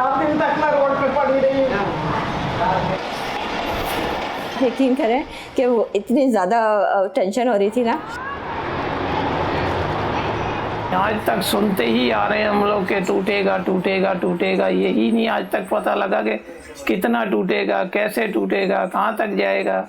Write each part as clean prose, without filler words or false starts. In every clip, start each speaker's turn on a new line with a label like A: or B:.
A: 4 दिन तक मैं रोड पे पड़ी रही।
B: यकीन करें कि वो इतनी ज़्यादा टेंशन हो रही थी ना।
C: आज तक सुनते ही आ रहे हैं हम लोग के टूटेगा टूटेगा टूटेगा, यही नहीं आज तक पता लगा कि कितना टूटेगा, कैसे टूटेगा, कहाँ तक जाएगा।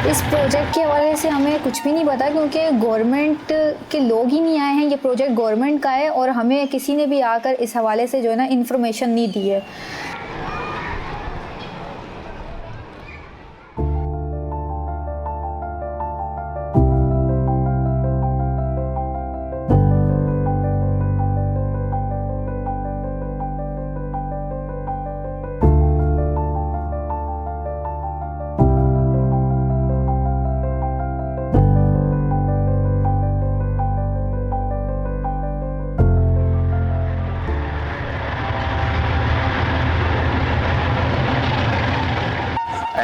D: इस प्रोजेक्ट के हवाले से हमें कुछ भी नहीं पता, क्योंकि गवर्नमेंट के लोग ही नहीं आए हैं। ये प्रोजेक्ट गवर्नमेंट का है और हमें किसी ने भी आकर इस हवाले से जो है ना इन्फॉर्मेशन नहीं दी है।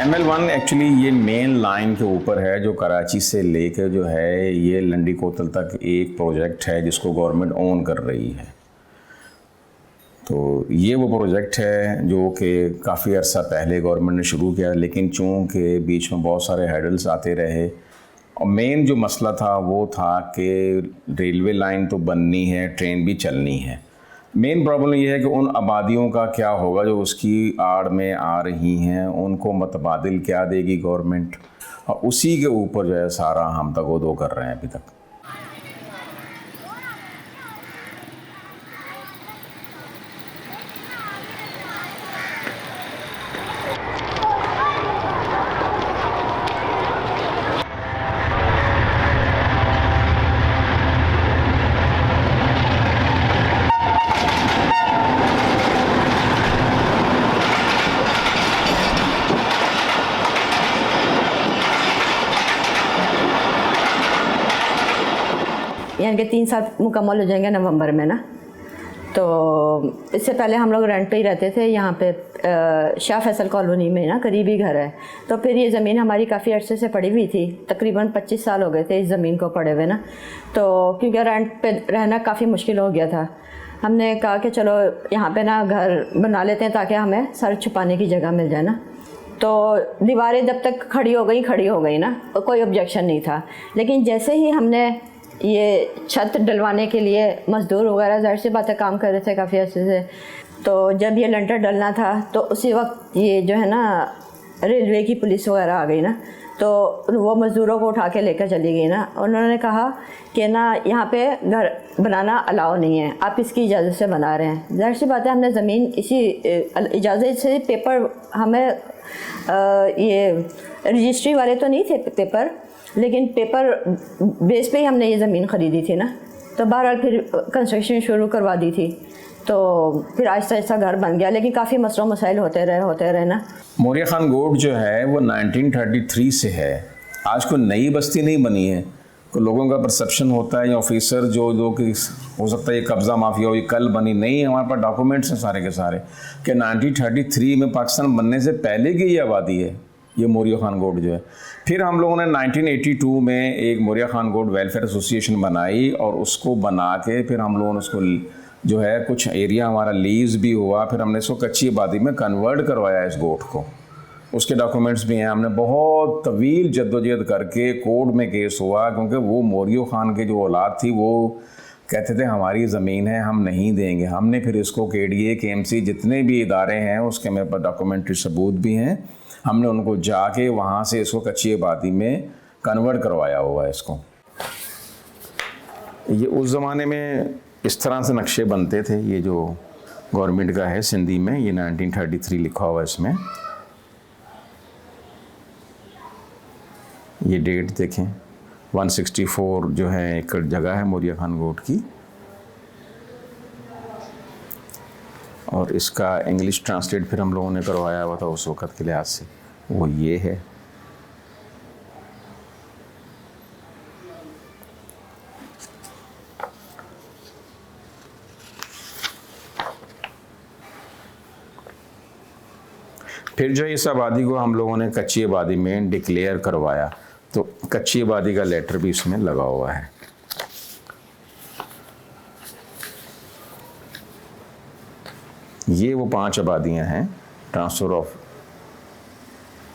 E: ML1 एक्चुअली ये मेन लाइन के ऊपर है जो कराची से लेकर जो है ये लंडी कोतल तक एक प्रोजेक्ट है जिसको गवर्नमेंट ओन कर रही है। तो ये वो प्रोजेक्ट है जो कि काफ़ी अर्सा पहले गवर्नमेंट ने शुरू किया, लेकिन चूँकि बीच में बहुत सारे हैडल्स आते रहे और मेन जो मसला था वो था कि रेलवे लाइन तो बननी है, ट्रेन भी चलनी है। मेन प्रॉब्लम ये है कि उन आबादियों का क्या होगा जो उसकी आड़ में आ रही हैं, उनको मतबादिल क्या देगी गवर्नमेंट, और उसी के ऊपर जो है सारा हम तगोदो कर रहे हैं अभी तक।
B: यानी कि 3 साल मुकम्मल हो जाएंगे नवंबर में ना। तो इससे पहले हम लोग रेंट पे ही रहते थे यहाँ पे शाह फैसल कॉलोनी में ना, करीबी घर है। तो फिर ये ज़मीन हमारी काफ़ी अरसे से पड़ी हुई थी, तकरीबन 25 साल हो गए थे इस ज़मीन को पड़े हुए ना। तो क्योंकि रेंट पे रहना काफ़ी मुश्किल हो गया था, हमने कहा कि चलो यहाँ पे ना घर बना लेते हैं ताकि हमें सर छुपाने की जगह मिल जाए ना। तो दीवारें जब तक खड़ी हो गई ना, कोई ऑब्जेक्शन नहीं था। लेकिन जैसे ही हमने ये छत डलवाने के लिए मज़दूर वगैरह ज़ाहिर सी बात है काम कर रहे थे काफ़ी अर्से से, तो जब ये लंटर डलना था तो उसी वक्त ये जो है ना रेलवे की पुलिस वगैरह आ गई ना। तो वो मज़दूरों को उठा के लेकर चली गई ना। उन्होंने कहा कि ना यहाँ पे घर बनाना अलाउ नहीं है, आप इसकी इजाज़त से बना रहे हैं। ज़ाहिर सी बात है हमने ज़मीन इसी इजाज़त से, पेपर हमें ये रजिस्ट्री वाले तो नहीं थे पेपर, लेकिन पेपर बेस पे ही हमने ये ज़मीन ख़रीदी थी ना। तो बहरहाल फिर कंस्ट्रक्शन शुरू करवा दी थी, तो फिर आहिस्ता आहिस्ता घर बन गया। लेकिन काफ़ी मसलों मसाइल होते रहे ना।
E: मोरिया खान गोट जो है वो 1933 से है, आज कोई नई बस्ती नहीं बनी है। को लोगों का परसेप्शन होता है या ऑफिसर जो कि हो सकता है ये कब्ज़ा माफिया हो, ये कल बनी नहीं। हमारे पास डॉक्यूमेंट्स हैं सारे के सारे कि 1933 में पाकिस्तान बनने से पहले की ये आबादी है, ये मोरिया खान गोट जो है। फिर हम लोगों ने 1982 में एक मोरिया खान गोट वेलफेयर एसोसिएशन बनाई और उसको बना के फिर हम लोगों ने उसको जो है कुछ एरिया हमारा लीज भी हुआ, फिर हमने इसको कच्ची आबादी में कन्वर्ट करवाया इस गोट को। उसके डॉक्यूमेंट्स भी हैं। हमने बहुत तवील जद्दोजहद करके कोर्ट में केस हुआ, क्योंकि वो मोरिया खान के जो औलाद थी वो कहते थे हमारी ज़मीन है, हम नहीं देंगे। हमने फिर इसको KDA KMC जितने भी इदारे हैं उसके मेरे पास डॉक्यूमेंट्री सबूत भी हैं, हमने उनको जाके वहाँ से इसको कच्ची आबादी में कन्वर्ट करवाया हुआ है इसको। ये उस ज़माने में इस तरह से नक्शे बनते थे। ये जो गवर्नमेंट का है सिंधी में, ये 1933 लिखा हुआ है इसमें। ये डेट देखें, 164 जो है एक जगह है मोरिया खान गोट की, और इसका इंग्लिश ट्रांसलेट फिर हम लोगों ने करवाया हुआ था उस वक़्त के लिहाज से, वो ये है। फिर जो इस आबादी को हम लोगों ने कच्ची आबादी में डिक्लेयर करवाया, तो कच्ची आबादी का लेटर भी इसमें लगा हुआ है। ये वो 5 आबादियाँ हैं, transfer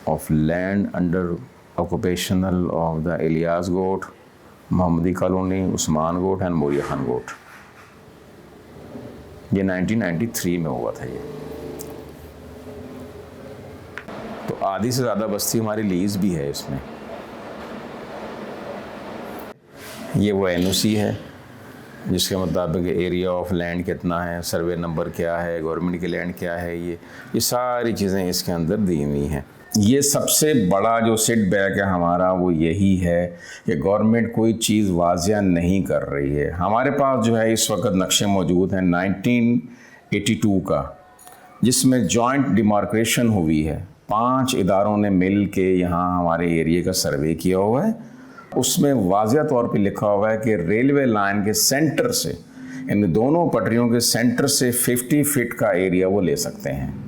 E: of land under occupational of the Ilyas Goth, Mohammadi colony, Usman Goth and Moria Khan Goth. ये 1993 में हुआ था ये। तो आधी से ज़्यादा बस्ती हमारी लीज़ भी है इसमें। ये वो NOC है जिसके मुताबिक एरिया ऑफ लैंड कितना है, सर्वे नंबर क्या है, गवर्नमेंट की लैंड क्या है, ये सारी चीज़ें इसके अंदर दी हुई हैं। ये सबसे बड़ा जो सेट बैक है हमारा वो यही है कि गवर्नमेंट कोई चीज़ वाजिया नहीं कर रही है। हमारे पास जो है इस वक्त नक्शे मौजूद हैं 1982 का, जिसमें जॉइंट डिमार्केशन हुई है। 5 इदारों ने मिल के यहाँ हमारे एरिया का सर्वे किया हुआ है। उसमें वाज़िया तौर पे लिखा हुआ है कि रेलवे लाइन के सेंटर से, इन दोनों पटरियों के सेंटर से 50 फीट का एरिया वो ले सकते हैं।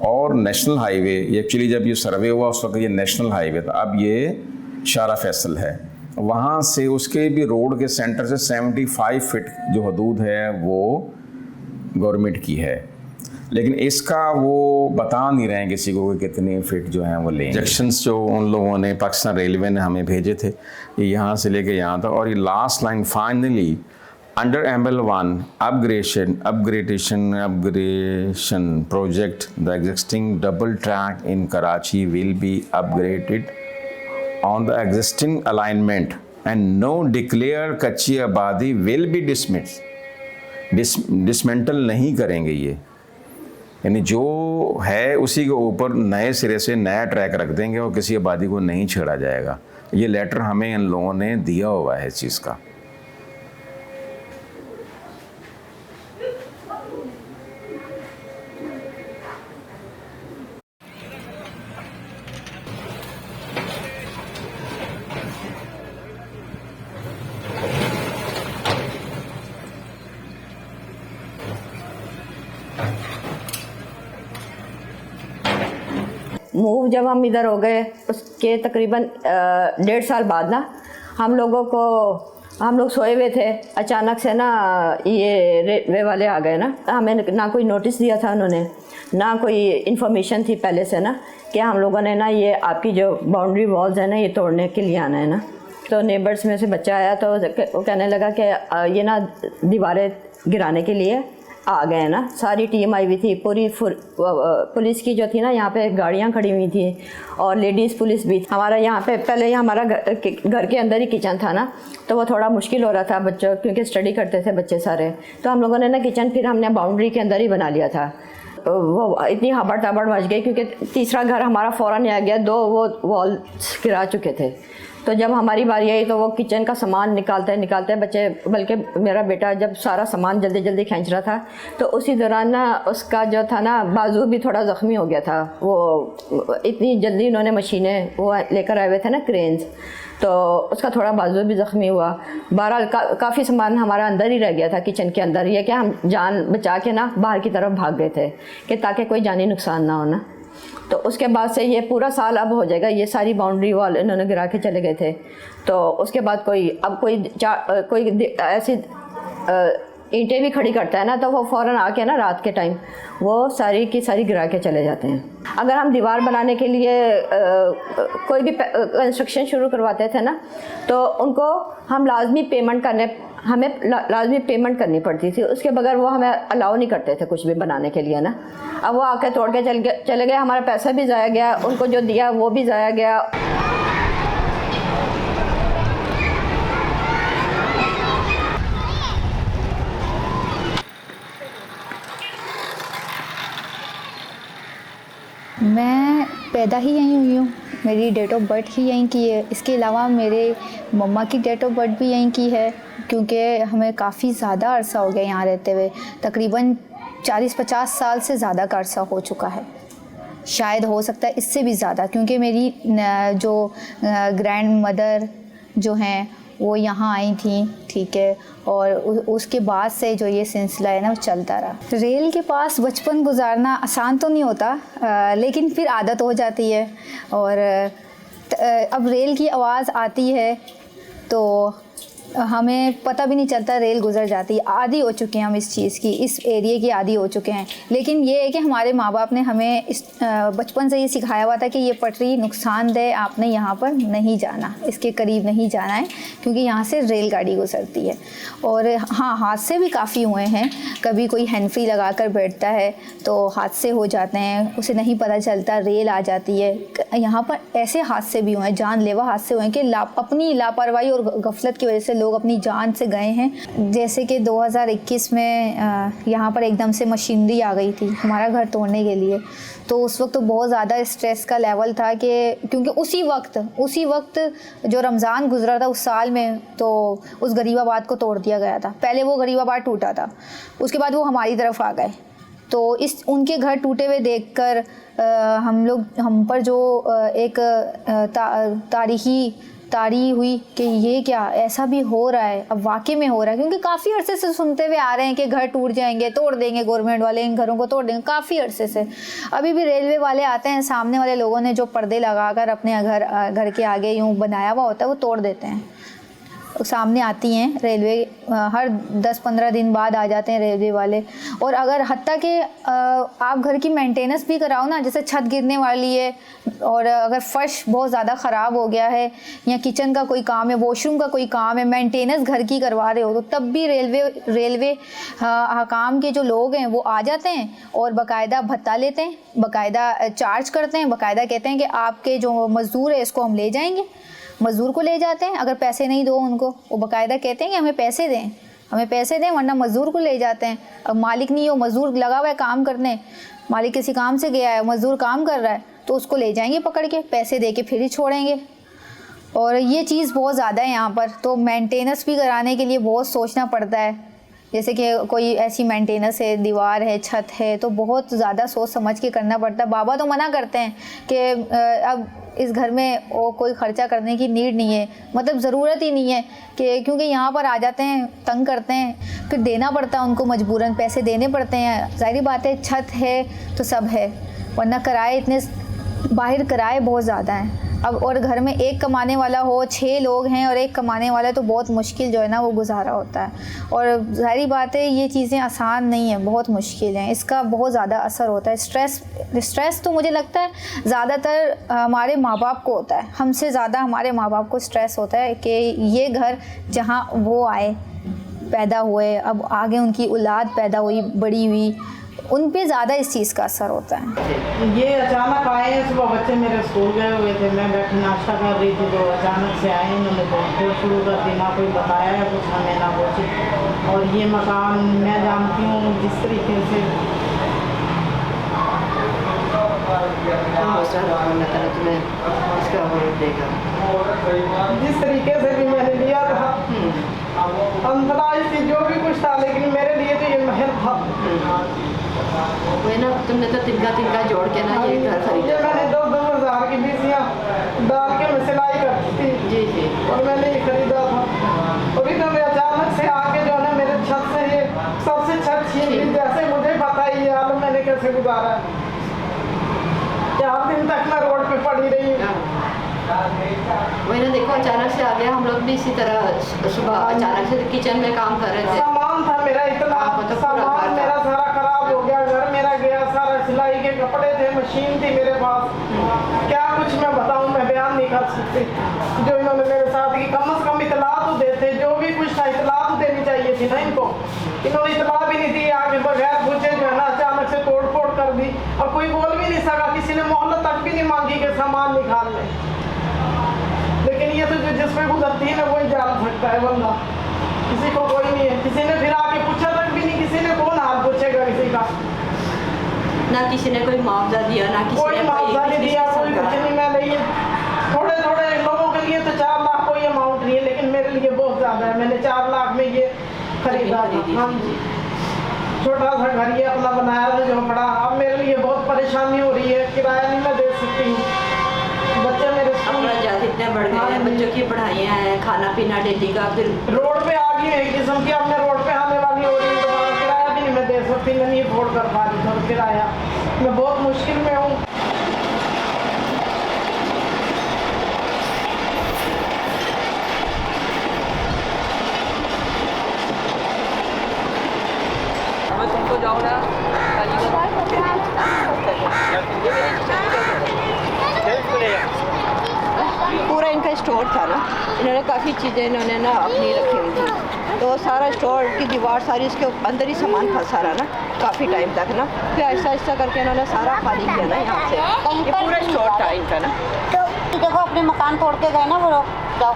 E: और नेशनल हाईवे, एक्चुअली जब ये सर्वे हुआ उस वक्त ये नेशनल हाईवे था, अब ये शारा फैसल है। वहाँ से उसके भी रोड के सेंटर से 75 फीट जो हदूद है वो गवर्नमेंट की है, लेकिन इसका वो बता नहीं रहे हैं किसी को कि कितने फिट जो हैं वो लें। इंजेक्शंस जो उन लोगों ने पाकिस्तान रेलवे ने हमें भेजे थे ये यहाँ से लेके यहाँ तक, और ये last line finally under ML1 upgradation project, the existing double track in Karachi will be upgraded on the existing alignment and no declared कच्ची आबादी will be dismissed। डिसमेंटल नहीं करेंगे ये, यानी जो है उसी के ऊपर नए सिरे से नया ट्रैक रख देंगे और किसी आबादी को नहीं छेड़ा जाएगा। ये लेटर हमें इन लोगों ने दिया हुआ है इस चीज़ का।
B: मूव जब हम इधर हो गए उसके तकरीबन 1.5 साल बाद ना हम लोग सोए हुए थे, अचानक से ना ये रेलवे वाले आ गए ना। हमें ना कोई नोटिस दिया था उन्होंने, ना कोई इन्फॉर्मेशन थी पहले से ना कि हम लोगों ने ना ये आपकी जो बाउंड्री वॉल्स है ना ये तोड़ने के लिए आना है ना। तो नेबर्स में से बच्चा आया तो वो कहने लगा कि ये ना दीवारें गिराने के लिए आ गए ना। सारी टीम आई हुई थी, पूरी पुलिस की जो थी ना यहाँ पे गाड़ियाँ खड़ी हुई थी और लेडीज़ पुलिस भी। हमारा यहाँ पे पहले हमारा घर के अंदर ही किचन था ना, तो वो थोड़ा मुश्किल हो रहा था बच्चों, क्योंकि स्टडी करते थे बच्चे सारे। तो हम लोगों ने ना किचन फिर हमने बाउंड्री के अंदर ही बना लिया था। वो इतनी हबड़ तबड़ मच गई क्योंकि तीसरा घर हमारा फ़ौरन आ गया, 2 वो वॉल्स गिरा चुके थे। तो जब हमारी बारी आई तो वो किचन का सामान निकालते बच्चे, बल्कि मेरा बेटा जब सारा सामान जल्दी जल्दी खींच रहा था तो उसी दौरान ना उसका जो था ना बाजू भी थोड़ा ज़ख्मी हो गया था। वो इतनी जल्दी उन्होंने मशीनें वो लेकर आए हुए थे ना, क्रेन्स, तो उसका थोड़ा बाजू भी ज़ख्मी हुआ। बहरहाल काफ़ी सामान हमारा अंदर ही रह गया था किचन के अंदर। ये कि हम जान बचा के ना बाहर की तरफ भाग गए थे कि ताकि कोई जानी नुकसान ना हो ना। तो उसके बाद से ये पूरा साल अब हो जाएगा, ये सारी बाउंड्री वॉल इन्होंने गिरा के चले गए थे। तो उसके बाद कोई ऐसी ईंटें भी खड़ी करता है ना तो वो फ़ौरन आके ना रात के टाइम वो सारी की सारी गिरा के चले जाते हैं। अगर हम दीवार बनाने के लिए कोई भी कंस्ट्रक्शन शुरू करवाते थे ना तो उनको हम हमें लाजमी पेमेंट करनी पड़ती थी, उसके बगैर वो हमें अलाउ नहीं करते थे कुछ भी बनाने के लिए ना। अब वो आके तोड़ के चले गए, हमारा पैसा भी ज़ाया गया, उनको जो दिया वो भी ज़ाया गया।
D: मैं पैदा ही यहीं हुई हूँ, मेरी डेट ऑफ बर्थ ही यहीं की है। इसके अलावा मेरे मम्मा की डेट ऑफ बर्थ भी यहीं की है, क्योंकि हमें काफ़ी ज़्यादा अरसा हो गया यहाँ रहते हुए। तकरीबन 40-50 साल से ज़्यादा का अरसा हो चुका है, शायद हो सकता है इससे भी ज़्यादा, क्योंकि मेरी जो ग्रैंड मदर जो हैं वो यहाँ आई थी, ठीक है, और उसके बाद से जो ये सिलसिला है ना वो चलता रहा। रेल के पास बचपन गुजारना आसान तो नहीं होता, लेकिन फिर आदत हो जाती है। और अब रेल की आवाज़ आती है तो हमें पता भी नहीं चलता, रेल गुजर जाती है। आदी हो चुके हैं हम इस चीज़ की, इस एरिया की आदी हो चुके हैं। लेकिन ये है कि हमारे माँ बाप ने हमें इस बचपन से ये सिखाया हुआ था कि ये पटरी नुकसानदेह, आपने यहाँ पर नहीं जाना, इसके करीब नहीं जाना है, क्योंकि यहाँ से रेलगाड़ी गुजरती है। और हाँ, हादसे भी काफ़ी हुए हैं। कभी कोई हैंड फ्री लगा कर बैठता है तो हादसे हो जाते हैं, उसे नहीं पता चलता, रेल आ जाती है। यहाँ पर ऐसे हादसे भी हुए हैं, जानलेवा हादसे हुए हैं कि अपनी लापरवाही और गफलत की वजह से लोग अपनी जान से गए हैं। जैसे कि 2021 में यहाँ पर एकदम से मशीनरी आ गई थी हमारा घर तोड़ने के लिए। तो उस वक्त तो बहुत ज़्यादा स्ट्रेस का लेवल था कि क्योंकि उसी वक्त जो रमज़ान गुजरा था उस साल में, तो उस गरीबाबाद को तोड़ दिया गया था। पहले वो गरीबाबाद टूटा था, उसके बाद वो हमारी तरफ आ गए। तो इस उनके घर टूटे हुए देखकर हम पर जो एक तारी हुई कि ये क्या ऐसा भी हो रहा है, अब वाकई में हो रहा है। क्योंकि काफ़ी अरसे से सुनते हुए आ रहे हैं कि घर टूट जाएंगे, तोड़ देंगे, गवर्नमेंट वाले इन घरों को तोड़ देंगे, काफ़ी अरसे से। अभी भी रेलवे वाले आते हैं, सामने वाले लोगों ने जो पर्दे लगाकर अपने घर के आगे यूँ बनाया हुआ होता है वो तोड़ देते हैं। सामने आती हैं रेलवे, हर 10-15 दिन बाद आ जाते हैं रेलवे वाले। और अगर हत्ता कि आप घर की मेंटेनेंस भी कराओ ना, जैसे छत गिरने वाली है और अगर फर्श बहुत ज़्यादा ख़राब हो गया है या किचन का कोई काम है, वॉशरूम का कोई काम है, मेंटेनेंस घर की करवा रहे हो, तो तब भी रेलवे हकाम के जो लोग हैं वो आ जाते हैं और बाकायदा भत्ता लेते हैं, बाकायदा चार्ज करते हैं, बाकायदा कहते हैं कि आपके जो मज़दूर है इसको हम ले जाएंगे। मज़दूर को ले जाते हैं, अगर पैसे नहीं दो उनको, वो बाकायदा कहते हैं कि हमें पैसे दें वरना मज़दूर को ले जाते हैं। अब मालिक नहीं हो, मज़दूर लगा हुआ है काम करने, मालिक किसी काम से गया है, मज़दूर काम कर रहा है, तो उसको ले जाएंगे पकड़ के, पैसे दे के फिर ही छोड़ेंगे। और ये चीज़ बहुत ज़्यादा है यहाँ पर। तो मेंटेनेंस भी कराने के लिए बहुत सोचना पड़ता है। जैसे कि कोई ऐसी मेंटेनेंस है, दीवार है, छत है, तो बहुत ज़्यादा सोच समझ के करना पड़ता है। बाबा तो मना करते हैं कि अब इस घर में वो कोई ख़र्चा करने की नीड नहीं है, मतलब ज़रूरत ही नहीं है कि क्योंकि यहाँ पर आ जाते हैं, तंग करते हैं, फिर देना पड़ता है उनको, मजबूरन पैसे देने पड़ते हैं। ज़ाहिर बात है, छत है तो सब है, वरना किराए इतने, बाहर किराए बहुत ज़्यादा हैं। अब और घर में एक कमाने वाला हो, 6 लोग हैं और एक कमाने वाला, तो बहुत मुश्किल जो है ना वो गुजारा होता है। और ज़ाहिर बात है ये चीज़ें आसान नहीं है, बहुत मुश्किल हैं, इसका बहुत ज़्यादा असर होता है। स्ट्रेस तो मुझे लगता है ज़्यादातर हमारे माँ बाप को होता है, हमसे ज़्यादा हमारे माँ बाप को स्ट्रेस होता है कि ये घर जहाँ वो आए, पैदा हुए, अब आगे उनकी औलाद पैदा हुई, बड़ी हुई, उन पे ज़्यादा इस चीज़ का असर होता है।
A: ये अचानक आए हैं, सुबह बच्चे मेरे स्कूल गए हुए थे, मैं बैठी नाश्ता कर रही थी, तो अचानक से आए, इन्होंने तोड़ शुरू कर दी, ना कोई बताया है कुछ हमें, ना कुछ। और ये मकान मैं जानती हूँ जिस तरीके से भी मैंने लिया था, अंतराज थी जो भी कुछ था, लेकिन मेरे लिए तो ये महल था।
F: वही ना, तुमने तो तिनका जोड़ के ना ये घर खरीदा।
A: मैंने 2-2 हज़ार की बीसियाँ डाल के मैं सिलाई करती थी
F: जी
A: और मैंने ये खरीदा था। और इधर में अचानक से आके जो है मेरे छत से ये सबसे छत छीन ली, जैसे मुझे पता ही है हाल मैंने कैसे गुजारा है। 4 दिन तक मैं रोड पे पड़ी रही हूँ।
F: वही ना, देखो अचानक से आ गया, हम लोग भी इसी तरह सुबह अचानक से किचन में काम कर रहे थे,
A: सामान था मेरा इतना, सामान मेरा सारा खराब हो गया, घर मेरा गया सारा, सिलाई के कपड़े थे, मशीन थी मेरे पास, क्या कुछ मैं बताऊं, मैं बयान नहीं कर सकती जो इन्होंने मेरे साथ की। कम से कम इतला तो देते, जो भी कुछ था इतला तो देनी चाहिए थी ना इनको, इन्होंने इतला भी नहीं दी, आगे बगैर पूछे जो है ना अचानक से तोड़ फोड़ कर दी। और कोई बोल भी नहीं सका, किसी ने मोहल्ला तक भी नहीं मांगी कि सामान निकाल ले। लेकिन ये तो जो जिस पे गुजरती है ना वही जान सकता है बंदा, किसी को कोई नहीं है। किसी ने फिर आके पूछा तक भी नहीं, किसी ने कौन हाल पूछेगा किसी का,
F: ना किसी ने कोई मुआवजा दिया, ना किसी
A: कोई
F: ने
A: मुआवजा नहीं दिया, कोई कुछ नहीं। मैं नहीं, थोड़े लोगों के लिए तो 4 लाख कोई अमाउंट नहीं है, लेकिन मेरे लिए बहुत ज़्यादा है। मैंने 4 लाख में ये खरीदा था। हाँ जी, छोटा सा घर ये अपना बनाया था झोपड़ा। अब मेरे लिए बहुत परेशानी हो रही है, किराया नहीं मैं दे सकती हूँ, बच्चे मेरे
F: अखराजात इतने बढ़ गए हैं, बच्चों की पढ़ाइयाँ हैं, खाना पीना डेली का, फिर
A: रोड पे आ गई है किस्म की। अब मैं रोड पे आने वाली हो रही हूँ, तो किराया भी नहीं मैं दे सकती, मैं नहीं अफोर्ड कर पा रही हूँ किराया, मैं बहुत मुश्किल में हूँ।
B: पूरा इनका स्टोर था ना, इन्होंने काफ़ी चीज़ें इन्होंने ना अपनी रखी हुई थी, तो सारा स्टोर की दीवार सारी इसके अंदर ही सामान फंसा रहा ना काफ़ी टाइम तक ना, फिर ऐसा ऐसा करके इन्होंने सारा खाली किया ना यहाँ से, ये पूरा स्टोर था इनका ना।
G: तो देखो अपने मकान तोड़ के गए ना वो लोग, जाओ।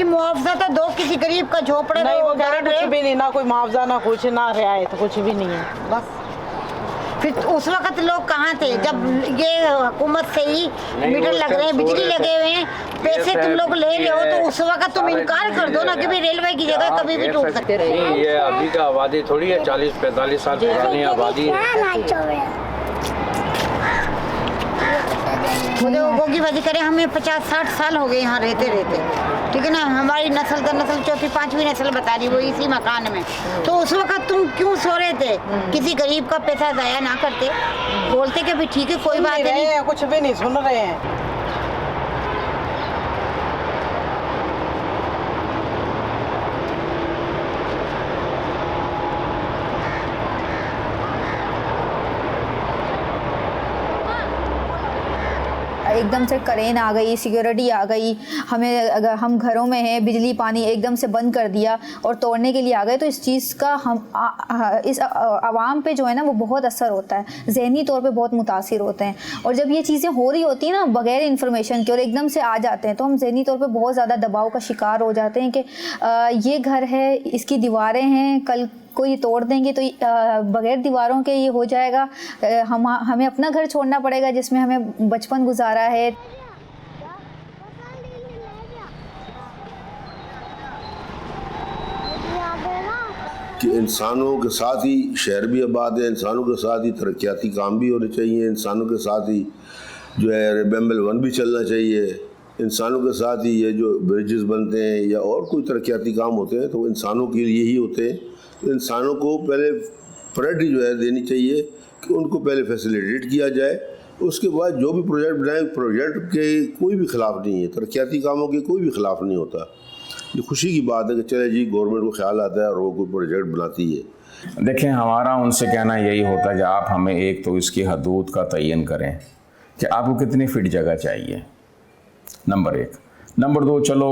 G: मुआवजा तो दो किसी गरीब का झोपड़े
A: नहीं, वो कह रहे कुछ भी नहीं, ना कोई मुआवजा ना कुछ ना रियायत, कुछ भी नहीं है
G: बस। फिर उस वक्त लोग कहाँ थे जब ये हुकूमत से ही मीटर लग रहे हैं, बिजली लगे हुए हैं, पैसे तुम लोग ले रहे हो, तो उस वक्त तुम इनकार कर दो ना कि भाई रेलवे की जगह कभी भी टूट सकते रहे।
H: ये अभी का आबादी थोड़ी है, 40-45 साल पुरानी आबादी है।
G: मुझे वो की वजह करे, हमें 50-60 साल हो गए यहाँ रहते रहते, ठीक है ना। हमारी नस्ल दर नस्ल 4ठी-5वीं नस्ल बता रही वो इसी मकान में। तो उस वक्त तुम क्यों सो रहे थे? किसी गरीब का पैसा ज़ाया ना करते, बोलते कि भाई ठीक है कोई बात नहीं।
A: कुछ भी नहीं सुन रहे हैं।
D: एकदम से करेंट आ गई, सिक्योरिटी आ गई, हमें अगर हम घरों में हैं बिजली पानी एकदम से बंद कर दिया और तोड़ने के लिए आ गए, तो इस चीज़ का इस आवाम पे जो है ना वो बहुत असर होता है, ज़हनी तौर पे बहुत मुतासिर होते हैं। और जब ये चीज़ें हो रही होती हैं ना बग़ैर इन्फॉर्मेशन के और एकदम से आ जाते हैं, तो हम ज़हनी तौर पे बहुत ज़्यादा दबाव का शिकार हो जाते हैं कि ये घर है, इसकी दीवारें हैं, कल कोई तोड़ देंगे तो बगैर दीवारों के ये हो जाएगा, हमें अपना घर छोड़ना पड़ेगा जिसमें हमें बचपन गुजारा है।
I: कि इंसानों के साथ ही शहर भी आबाद है, इंसानों के साथ ही तरक्याती काम भी होने चाहिए, इंसानों के साथ ही जो है बेम्बल वन भी चलना चाहिए, इंसानों के साथ ही ये जो ब्रिजेस बनते हैं या और कोई तरक्याती काम होते हैं तो इंसानों के लिए ही होते हैं। तो इंसानों को पहले प्रायोरिटी जो है देनी चाहिए कि उनको पहले फैसिलिटेट किया जाए, उसके बाद जो भी प्रोजेक्ट बनाए, प्रोजेक्ट के कोई भी ख़िलाफ़ नहीं है, तरक्याती कामों के कोई भी ख़िलाफ़ नहीं होता। ये खुशी की बात है कि चले जी गवर्नमेंट को ख्याल आता है और वो कोई प्रोजेक्ट बनाती है।
E: देखें, हमारा उनसे कहना यही होता है कि आप हमें एक तो इसकी हदूद का तयन करें कि आपको कितनी फीट जगह चाहिए, नंबर 1। नंबर 2, चलो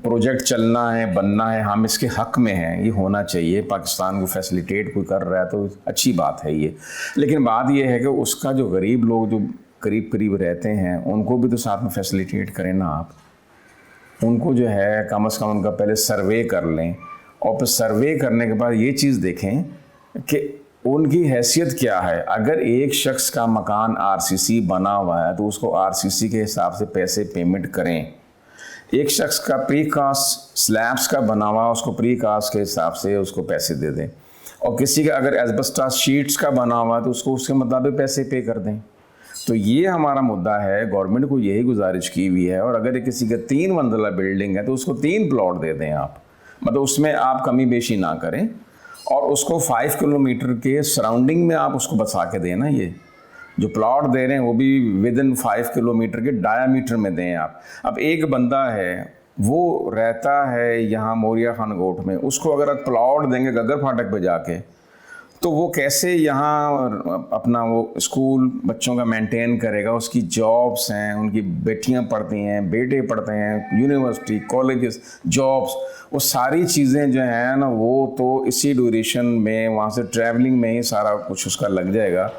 E: प्रोजेक्ट चलना है, बनना है, हम इसके हक़ में हैं, ये होना चाहिए, पाकिस्तान को फैसिलिटेट कोई कर रहा है तो अच्छी बात है ये। लेकिन बात ये है कि उसका जो गरीब लोग जो करीब करीब रहते हैं उनको भी तो साथ में फैसिलिटेट करें ना आप। उनको जो है कम से कम उनका पहले सर्वे कर लें और फिर सर्वे करने के बाद ये चीज़ देखें कि उनकी हैसियत क्या है। अगर एक शख्स का मकान आरसीसी बना हुआ है तो उसको आरसीसी के हिसाब से पैसे पेमेंट करें। एक शख्स का प्री कास्ट स्लैब्स का बना हुआ उसको प्री कास्ट के हिसाब से उसको पैसे दे दें, और किसी का अगर एस्बेस्टॉस शीट्स का बना हुआ है तो उसको उसके मुताबिक पैसे पे कर दें। तो ये हमारा मुद्दा है, गवर्नमेंट को यही गुजारिश की हुई है। और अगर किसी का 3 मंजिला बिल्डिंग है तो उसको 3 प्लॉट दे दें आप, मतलब उसमें आप कमी बेशी ना करें, और उसको 5 किलोमीटर के सराउंडिंग में आप उसको बसा के दें ना। ये जो प्लॉट दे रहे हैं वो भी विदिन 5 किलोमीटर के डायामीटर में दें आप। अब एक बंदा है वो रहता है यहाँ मोरिया खान गोट में, उसको अगर आप प्लॉट देंगे गगर फाटक पे जाके तो वो कैसे यहाँ अपना वो स्कूल बच्चों का मेंटेन करेगा। उसकी जॉब्स हैं, उनकी बेटियाँ पढ़ती हैं, बेटे पढ़ते हैं, यूनिवर्सिटी कॉलेजेस जॉब्स, वो सारी चीज़ें जो हैं ना वो तो इसी ड्यूरेशन में वहाँ से ट्रैवलिंग में ही सारा कुछ उसका लग जाएगा।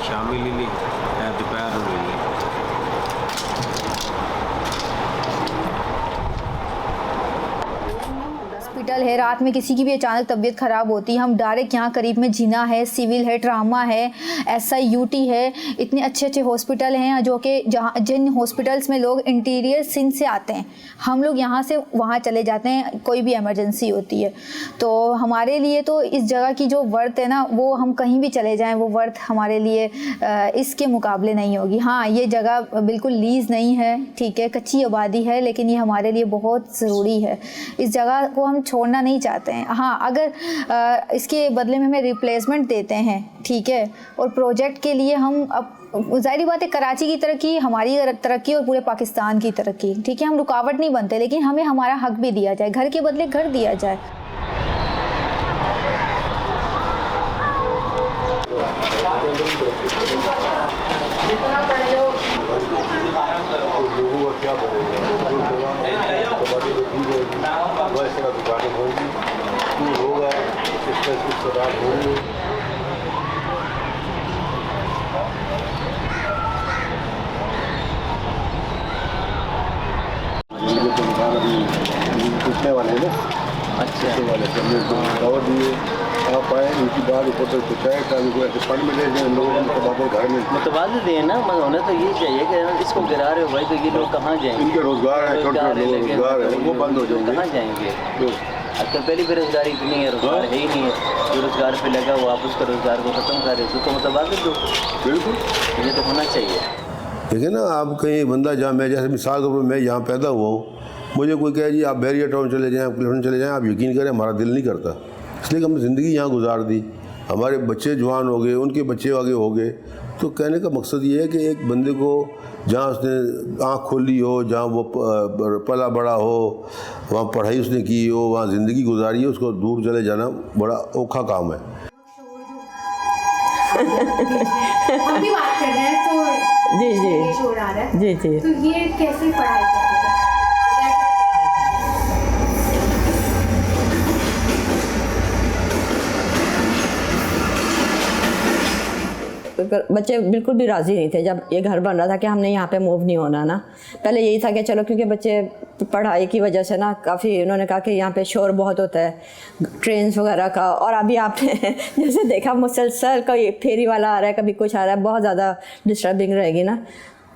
H: शामिल ही नहीं दोपहर में
D: हॉस्पिटल है, रात में किसी की भी अचानक तबीयत ख़राब होती है, हम डायरेक्ट यहाँ करीब में जिना है, सिविल है, ट्रामा है, SIUT है, इतने अच्छे अच्छे हॉस्पिटल हैं जो कि जहाँ जिन हॉस्पिटल्स में लोग इंटीरियर सिंध से आते हैं, हम लोग यहाँ से वहाँ चले जाते हैं कोई भी इमरजेंसी होती है। तो हमारे लिए तो इस जगह की जो वर्थ है ना, वो हम कहीं भी चले जाएँ वो वर्थ हमारे लिए इसके मुकाबले नहीं होगी। हाँ, ये जगह बिल्कुल लीज़ नहीं है, ठीक है, कच्ची आबादी है, लेकिन ये हमारे लिए बहुत ज़रूरी है। इस जगह को हम छोड़ना नहीं चाहते हैं। हाँ, अगर इसके बदले में हमें रिप्लेसमेंट देते हैं, ठीक है, और प्रोजेक्ट के लिए हम अब ज़ाहिर बात है कराची की तरक्की हमारी तरक्की और पूरे पाकिस्तान की तरक्की, ठीक है, हम रुकावट नहीं बनते, लेकिन हमें हमारा हक भी दिया जाए, घर के बदले घर दिया जाए।
I: पूछने वाले हैं ना, अच्छे वाले दावत दिए, आप आए, उनकी बात ऊपर तक पहुँचाए ताकि कोई ऐसे फंड मिले जो लोगों को घर में
J: मुतबादल दें ना, मगर होना तो ये चाहिए कि इसको गिरा रहे हो भाई, तो ये लोग कहाँ जाएंगे?
I: इनके रोजगार है, छोटे छोटे रोजगार है, वो बंद हो जाएंगे,
J: कहाँ जाएंगे? आजकल पहली बेरोजगारी इतनी है, रोजगार है ही नहीं है, जो रोजगार पे लगा वो आप उसका रोजगार को ख़त्म कर रहे हो, तो मुतबादल दो,
I: बिल्कुल
J: ये तो होना चाहिए।
I: देखिए ना, आप कहीं बंदा जहाँ, मैं जैसे मिसाल के तौर पर मैं यहाँ पैदा हुआ हूँ, मुझे कोई कहे जी आप बैरियर टाउन चले जाएँ, आप क्लिफ्टन चले जाएँ, आप यकीन करें हमारा दिल नहीं करता, इसलिए हमने ज़िंदगी यहाँ गुजार दी, हमारे बच्चे जवान हो गए, उनके बच्चे आगे हो गए। तो कहने का मकसद ये है कि एक बंदे को जहाँ उसने आँख खोली हो, जहाँ वो पला बड़ा हो, वहाँ पढ़ाई उसने की हो, वहाँ ज़िंदगी गुजारी हो, उसको दूर चले जाना बड़ा औखा काम है।
K: हम भी बात कर रहे हैं तो
B: जी जी
K: शोर आ रहा है,
B: जी जी,
K: तो ये कैसे पढ़ाई करते हैं?
B: बच्चे बिल्कुल भी राज़ी नहीं थे जब ये घर बन रहा था कि हमने यहाँ पे मूव नहीं होना ना। पहले यही था कि चलो, क्योंकि बच्चे पढ़ाई की वजह से ना काफ़ी, उन्होंने कहा कि यहाँ पे शोर बहुत होता है ट्रेन्स वगैरह का, और अभी आपने जैसे देखा मुसलसल कोई फेरी वाला आ रहा है, कभी कुछ आ रहा है, बहुत ज़्यादा डिस्टर्बिंग रहेगी ना।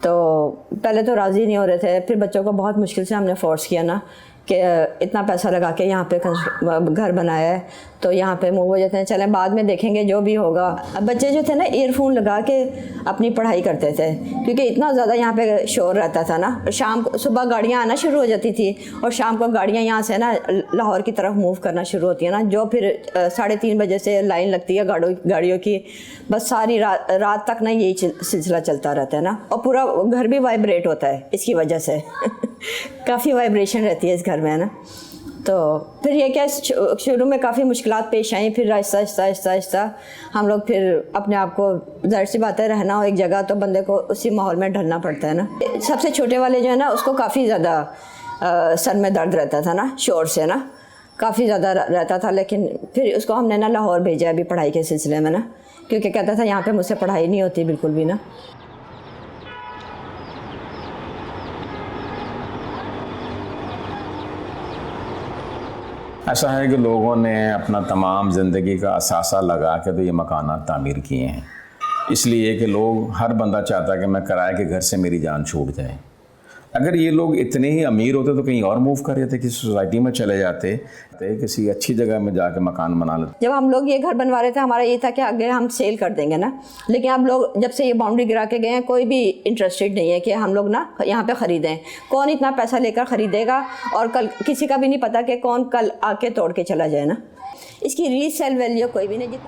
B: तो पहले तो राज़ी नहीं हो रहे थे, फिर बच्चों को बहुत मुश्किल से हमने फ़ोर्स किया ना कि इतना पैसा लगा के यहाँ पे घर बनाया है तो यहाँ पे मूव हो जाते हैं, चलें बाद में देखेंगे जो भी होगा। अब बच्चे जो थे ना ईयरफोन लगा के अपनी पढ़ाई करते थे, क्योंकि इतना ज़्यादा यहाँ पे शोर रहता था ना। शाम को सुबह गाड़ियाँ आना शुरू हो जाती थी और शाम को गाड़ियाँ यहाँ से ना लाहौर की तरफ मूव करना शुरू होती है ना, जो फिर 3:30 बजे से लाइन लगती है गाड़ियों की, बस सारी रात तक ना यही सिलसिला चलता रहता है ना, और पूरा घर भी वाइब्रेट होता है इसकी वजह से काफ़ी वाइब्रेशन रहती है इस घर में, है ना। तो फिर ये क्या, शुरू में काफ़ी मुश्किलात पेश आई, फिर आहिस्ता हम लोग फिर अपने आप को, ज़ाहिर सी बात है, रहना हो एक जगह तो बंदे को उसी माहौल में ढलना पड़ता है ना। सबसे छोटे वाले जो है ना, उसको काफ़ी ज़्यादा सर में दर्द रहता था ना, शोर से ना काफ़ी ज़्यादा रहता था, लेकिन फिर उसको हमने ना लाहौर भेजा अभी पढ़ाई के सिलसिले में ना, क्योंकि कहता था यहाँ पर मुझसे पढ़ाई नहीं होती बिल्कुल भी ना।
E: ऐसा है कि लोगों ने अपना तमाम ज़िंदगी का असासा लगा के तो ये मकानात तामीर किए हैं, इसलिए कि लोग, हर बंदा चाहता है कि मैं किराए के घर से मेरी जान छूट जाए। अगर ये लोग इतने ही अमीर होते तो कहीं और मूव कर रहे थे, किसी सोसाइटी में चले जाते, किसी अच्छी जगह में जाके मकान बना लेते।
B: जब हम लोग ये घर बनवा रहे थे, हमारा ये था कि आगे हम सेल कर देंगे ना, लेकिन अब लोग जब से ये बाउंड्री गिरा के गए हैं, कोई भी इंटरेस्टेड नहीं है कि हम लोग ना यहाँ पे ख़रीदें। कौन इतना पैसा लेकर ख़रीदेगा, और कल किसी का भी नहीं पता कि कौन कल आके तोड़ के चला जाए ना। इसकी रीसेल वैल्यू कोई भी नहीं।